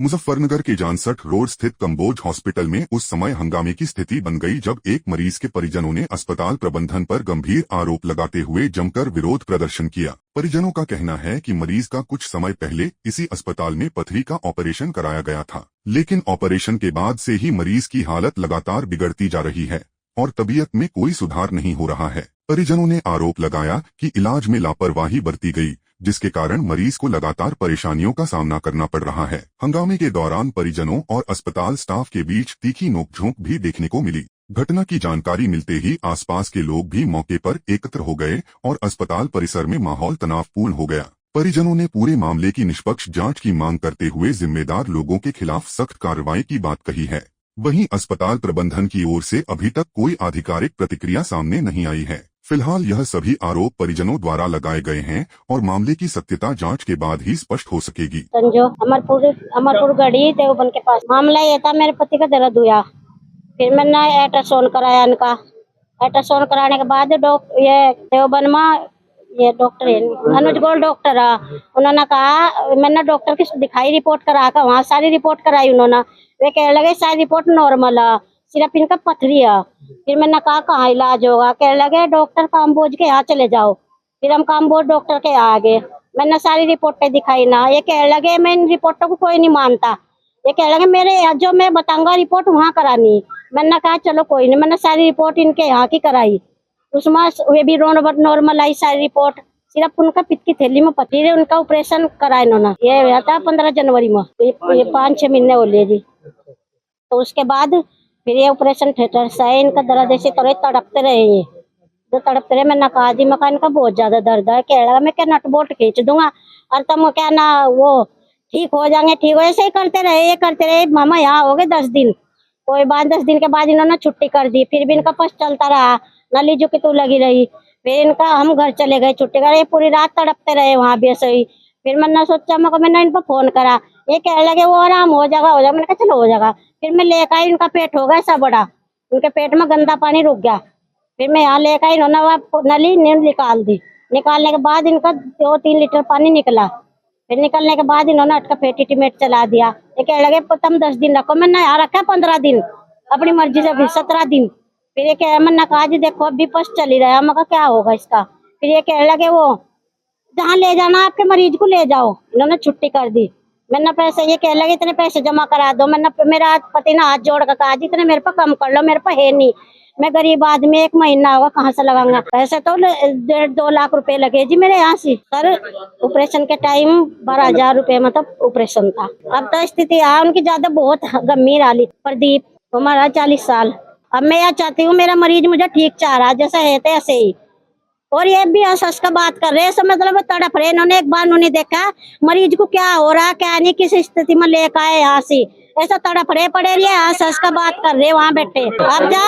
मुजफ्फरनगर के जानसठ रोड स्थित कम्बोज हॉस्पिटल में उस समय हंगामे की स्थिति बन गई जब एक मरीज के परिजनों ने अस्पताल प्रबंधन पर गंभीर आरोप लगाते हुए जमकर विरोध प्रदर्शन किया। परिजनों का कहना है कि मरीज का कुछ समय पहले इसी अस्पताल में पथरी का ऑपरेशन कराया गया था, लेकिन ऑपरेशन के बाद से ही मरीज की हालत लगातार बिगड़ती जा रही है और तबीयत में कोई सुधार नहीं हो रहा है। परिजनों ने आरोप लगाया कि इलाज में लापरवाही बरती गई, जिसके कारण मरीज को लगातार परेशानियों का सामना करना पड़ रहा है। हंगामे के दौरान परिजनों और अस्पताल स्टाफ के बीच तीखी नोकझोंक भी देखने को मिली। घटना की जानकारी मिलते ही आसपास के लोग भी मौके पर एकत्र हो गए और अस्पताल परिसर में माहौल तनावपूर्ण हो गया। परिजनों ने पूरे मामले की निष्पक्ष जांच की मांग करते हुए जिम्मेदार लोगों के खिलाफ सख्त कार्रवाई की बात कही है। वहीं अस्पताल प्रबंधन की ओर से अभी तक कोई आधिकारिक प्रतिक्रिया सामने नहीं आई है। फिलहाल यह सभी आरोप परिजनों द्वारा लगाए गए हैं और मामले की सत्यता जांच के बाद ही स्पष्ट हो सकेगी। संजो अमरपुर गढ़ी देवबंद के पास मामला ये था, मेरे पति का दर्द हुआ, फिर मैंने अल्ट्रासाउंड कराया। इनका अल्ट्रासाउंड कराने के बाद ये देवबंद में ये डॉक्टर है अनुज गोल डॉक्टर है, उन्होंने कहा, मैंने डॉक्टर की दिखाई रिपोर्ट करा कर वहाँ सारी रिपोर्ट कराई। उन्होंने वे कह लगे सारी रिपोर्ट नॉर्मल है, सिर्फ इनका पथरी है। फिर मैंने कहा कहाँ इलाज होगा, कह लगे डॉक्टर काम्बोज के यहाँ चले जाओ। फिर हम काम्बोज डॉक्टर के यहाँ आ गए, मैंने सारी रिपोर्टें दिखाई ना। ये कह लगे मैं इन रिपोर्टों को कोई नहीं मानता, ये कह लगे मेरे जो मैं बताऊंगा रिपोर्ट वहाँ करानी। मैंने कहा चलो कोई नहीं, मैंने सारी रिपोर्ट इनके यहाँ की कराई, उसमें वे भी नॉर्मल आई सारी रिपोर्ट। सिर्फ उनका पित्त की थैली में पथरी है, उनका ऑपरेशन कराया इन्होंने। ये हुआ था 15 जनवरी में, ये 5-6 महीने हो लिए जी। तो उसके बाद फिर ये ऑपरेशन थिएटर से है, इनका दर्द ऐसे थोड़े तड़पते रहे, ये जो तड़पते रहे। मैंने कहा जी, मैं इनका बहुत ज्यादा दर्द है, कह लगा मैं क्या नट बोल्ट खींच दूंगा और तुम क्या ना वो ठीक हो जाएंगे, ठीक हो। ऐसे ही करते रहे, ये करते रहे। मामा यहाँ हो गए 10 दिन, कोई बात 10 दिन के बाद इन्होंने छुट्टी कर दी। फिर भी इनका पस चलता रहा, नली जो की तू लगी रही। फिर इनका हम घर चले गए, छुट्टी करे, पूरी रात तड़पते रहे वहाँ भी ऐसे ही। फिर मैंने सोचा, मैंने इन पर फोन करा, ये कह लगे वो आराम हो जाएगा हो जाएगा। मैंने कहा चलो हो जाएगा। फिर मैं लेकर आई, इनका पेट हो गया ऐसा बड़ा, उनके पेट में गंदा पानी रुक गया। फिर मैं यहाँ लेकर आई, इन्होंने वहाँ नली निकाल दी। निकालने के बाद इनका 2-3 लीटर पानी निकला। फिर निकलने के बाद इन्होंने अटका फेटिमेट चला दिया। ये कह लगे तुम 10 दिन रखो, मैंने यहाँ रखा 15 दिन अपनी मर्जी से, फिर 17 दिन। फिर ये कह, मैंने कहा जी देखो अभी पस चल ही रहा, मैं क्या होगा इसका। फिर ये कह लगे वो जहाँ ले जाना आपके मरीज को ले जाओ, इन्होंने छुट्टी कर दी। मैंने पैसे, ये कह लगे इतने पैसे जमा करा दो। मैंने मेरा पति ने हाथ जोड़ कर कहा जी इतने मेरे पर कम कर लो, मेरे पर है नहीं, मैं गरीब आदमी, 1 महीना होगा कहाँ से लगाऊंगा पैसे। तो 1.5-2 लाख रुपए लगे जी मेरे यहाँ से। सर ऑपरेशन के टाइम 12,000 रुपए मतलब ऑपरेशन था। अब तो स्थिति है उनकी ज्यादा बहुत गंभीर हालत। प्रदीप हमारा 40 साल। अब मैं यह चाहती हूँ मेरा मरीज मुझे ठीक चाह रहा, जैसा है ऐसे ही। और ये भी हंस का बात कर रहे हैं, मतलब तड़प रहे। इन्होंने एक बार उन्होंने देखा मरीज को क्या हो रहा क्या नहीं, किस स्थिति में लेकर आए यहाँ से, ऐसा तड़प रहे पड़े रहे, हंस का बात कर रहे वहाँ बैठे। अब जा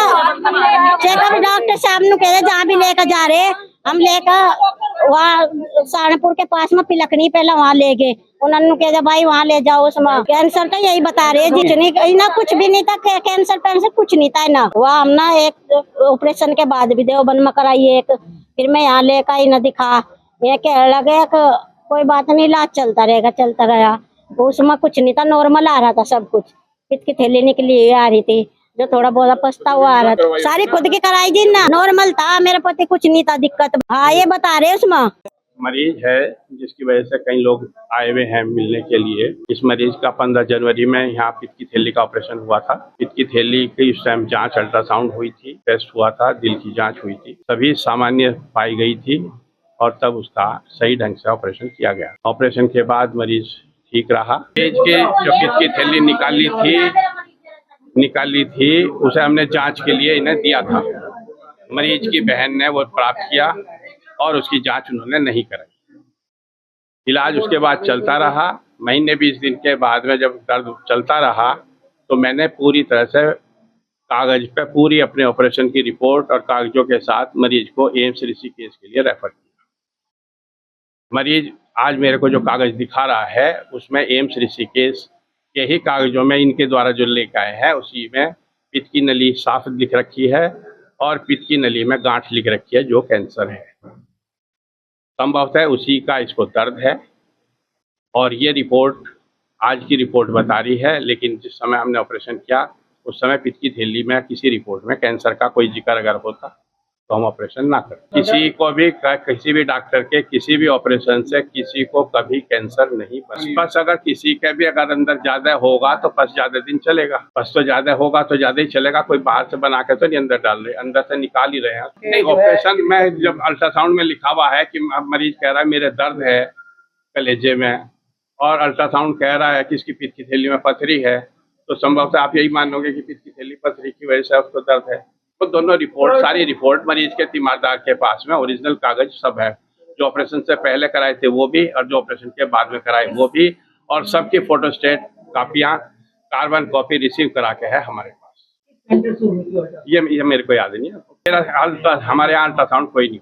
चेकअप डॉक्टर साहब ने कह रहे जहाँ भी लेकर जा रहे, हम लेकर वहाँ सहारनपुर के पास में पिलखनी पहले वहाँ ले गए। उन्होंने कहा भाई वहाँ ले जाओ, उसमें कैंसर था यही बता रहे जी, ना कुछ भी नहीं था, कैंसर कुछ नहीं था ना। वहाँ हमने एक ऑपरेशन के बाद भी देवबंद में कराई एक, फिर मैं यहाँ लेकर आई न दिखा। ये कह लगे कोई बात नहीं, इलाज चलता रहेगा, चलता रहा। उसमें कुछ नहीं था, नॉर्मल आ रहा था सब कुछ। पित्त की थैली निकली आ रही थी, जो थोड़ा बहुत पछता हुआ आ रहा था, सारी खुद की कराई जी ना, नॉर्मल था। मेरे पति कुछ नहीं था दिक्कत। हाँ ये बता रहे उसमें मरीज है जिसकी वजह से कई लोग आए हुए हैं मिलने के लिए। इस मरीज का 15 जनवरी में यहाँ पित्त की थैली का ऑपरेशन हुआ था। पित्त की थैली की उस टाइम जांच अल्ट्रासाउंड हुई थी, टेस्ट हुआ था, दिल की जांच हुई थी, सभी सामान्य पाई गई थी और तब उसका सही ढंग से ऑपरेशन किया गया। ऑपरेशन के बाद मरीज ठीक रहा। मरीज की जो पित्त की थैली निकाली थी उसे हमने जाँच के लिए इन्हें दिया था। मरीज की बहन ने वो प्राप्त किया और उसकी जांच उन्होंने नहीं कराई। इलाज उसके बाद चलता रहा। महीने 20 दिन के बाद में जब दर्द चलता रहा तो मैंने पूरी तरह से कागज पे पूरी अपने ऑपरेशन की रिपोर्ट और कागजों के साथ मरीज को एम्स ऋषिकेश के लिए रेफर किया। मरीज आज मेरे को जो कागज दिखा रहा है उसमें एम्स ऋषिकेश के ही कागजों में इनके द्वारा जो लेकर आए हैं उसी में पित्त की नली साफ लिख रखी है और पित्त की नली में गांठ लिख रखी है जो कैंसर है। संभवतः उसी का इसको दर्द है और ये रिपोर्ट आज की रिपोर्ट बता रही है, लेकिन जिस समय हमने ऑपरेशन किया उस समय पित्त की थैली में किसी रिपोर्ट में कैंसर का कोई जिक्र अगर होता तो हम ऑपरेशन ना करते। किसी को भी किसी भी डॉक्टर के किसी भी ऑपरेशन से किसी को कभी कैंसर नहीं बना। बस अगर किसी के भी अगर अंदर ज्यादा होगा तो बस ज्यादा दिन चलेगा, बस तो ज्यादा होगा तो ज्यादा ही चलेगा। कोई बाहर से बना के तो नहीं अंदर डाल रहे, अंदर से निकाल ही रहे हैं। नहीं, ऑपरेशन में जब अल्ट्रासाउंड में लिखा हुआ है कि मरीज कह रहा है मेरे दर्द है कलेजे में, और अल्ट्रासाउंड कह रहा है कि इसकी पित्त की थैली में पथरी है, तो संभवतः आप यही मानोगे कि पित्त की थैली पथरी की वजह से उसको दर्द है। तो दोनों रिपोर्ट, सारी रिपोर्ट मरीज के तीमारदार के पास में ओरिजिनल कागज सब है, जो ऑपरेशन से पहले कराए थे वो भी और जो ऑपरेशन के बाद में कराए वो भी, और सबकी फोटोस्टेट कापियां कार्बन कॉपी रिसीव करा के है हमारे पास। ये मेरे को याद नहीं है, हमारे यहाँ अल्ट्रासाउंड कोई नहीं।